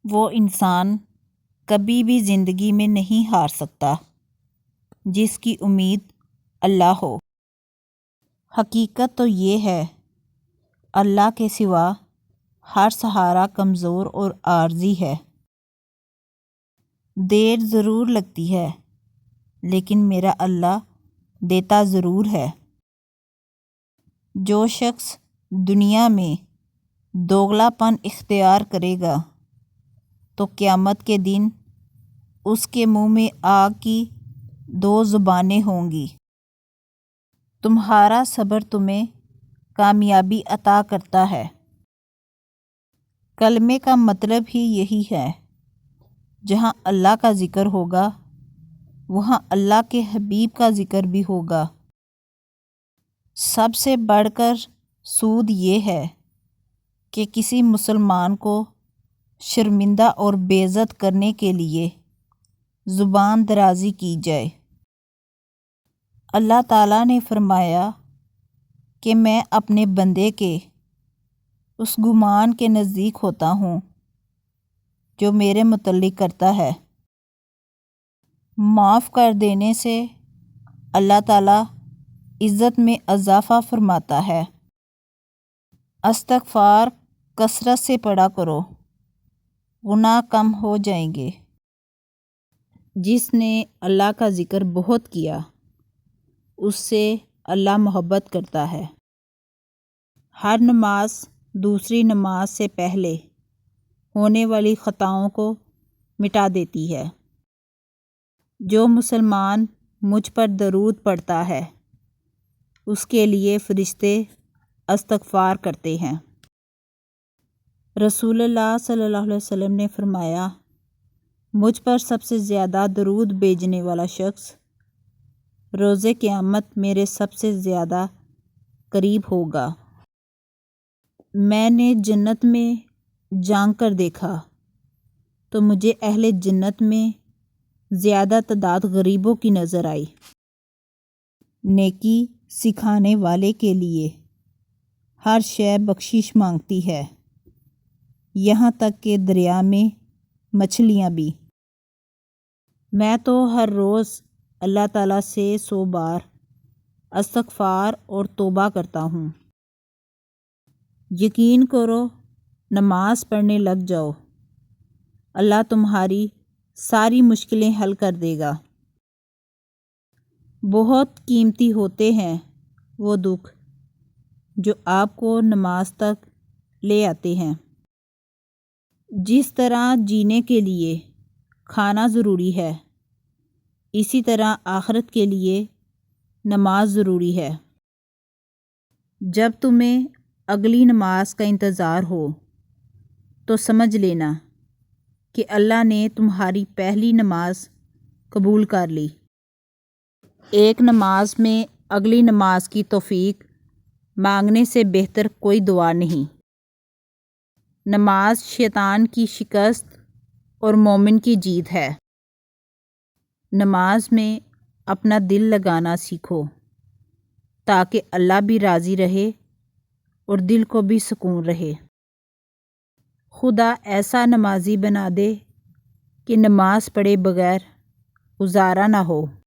وہ انسان کبھی بھی زندگی میں نہیں ہار سکتا جس کی امید اللہ ہو۔ حقیقت تو یہ ہے اللہ کے سوا ہر سہارا کمزور اور عارضی ہے۔ دیر ضرور لگتی ہے لیکن میرا اللہ دیتا ضرور ہے۔ جو شخص دنیا میں دوگلا پن اختیار کرے گا تو قیامت کے دن اس کے منہ میں آگ کی 2 زبانیں ہوں گی۔ تمہارا صبر تمہیں کامیابی عطا کرتا ہے۔ کلمے کا مطلب ہی یہی ہے، جہاں اللہ کا ذکر ہوگا وہاں اللہ کے حبیب کا ذکر بھی ہوگا۔ سب سے بڑھ کر سود یہ ہے کہ کسی مسلمان کو شرمندہ اور بے عزت کرنے کے لیے زبان درازی کی جائے۔ اللہ تعالیٰ نے فرمایا کہ میں اپنے بندے کے اس گمان کے نزدیک ہوتا ہوں جو میرے متعلق کرتا ہے۔ معاف کر دینے سے اللہ تعالیٰ عزت میں اضافہ فرماتا ہے۔ استغفار کثرت سے پڑھا کرو، گناہ کم ہو جائیں گے۔ جس نے اللہ کا ذکر بہت کیا اس سے اللہ محبت کرتا ہے۔ ہر نماز دوسری نماز سے پہلے ہونے والی خطاؤں کو مٹا دیتی ہے۔ جو مسلمان مجھ پر درود پڑھتا ہے اس کے لیے فرشتے استغفار کرتے ہیں۔ رسول اللہ صلی اللہ علیہ وسلم نے فرمایا، مجھ پر سب سے زیادہ درود بھیجنے والا شخص روز قیامت میرے سب سے زیادہ قریب ہوگا۔ میں نے جنت میں جھانک کر دیکھا تو مجھے اہل جنت میں زیادہ تعداد غریبوں کی نظر آئی۔ نیکی سکھانے والے کے لیے ہر شے بخشش مانگتی ہے، یہاں تک کہ دریا میں مچھلیاں بھی۔ میں تو ہر روز اللہ تعالیٰ سے 100 بار استغفار اور توبہ کرتا ہوں۔ یقین کرو، نماز پڑھنے لگ جاؤ، اللہ تمہاری ساری مشکلیں حل کر دے گا۔ بہت قیمتی ہوتے ہیں وہ دکھ جو آپ کو نماز تک لے آتے ہیں۔ جس طرح جینے کے لیے کھانا ضروری ہے اسی طرح آخرت کے لیے نماز ضروری ہے۔ جب تمہیں اگلی نماز کا انتظار ہو تو سمجھ لینا کہ اللہ نے تمہاری پہلی نماز قبول کر لی۔ ایک نماز میں اگلی نماز کی توفیق مانگنے سے بہتر کوئی دعا نہیں۔ نماز شیطان کی شکست اور مومن کی جیت ہے۔ نماز میں اپنا دل لگانا سیکھو تاکہ اللہ بھی راضی رہے اور دل کو بھی سکون رہے۔ خدا ایسا نمازی بنا دے کہ نماز پڑھے بغیر گزارا نہ ہو۔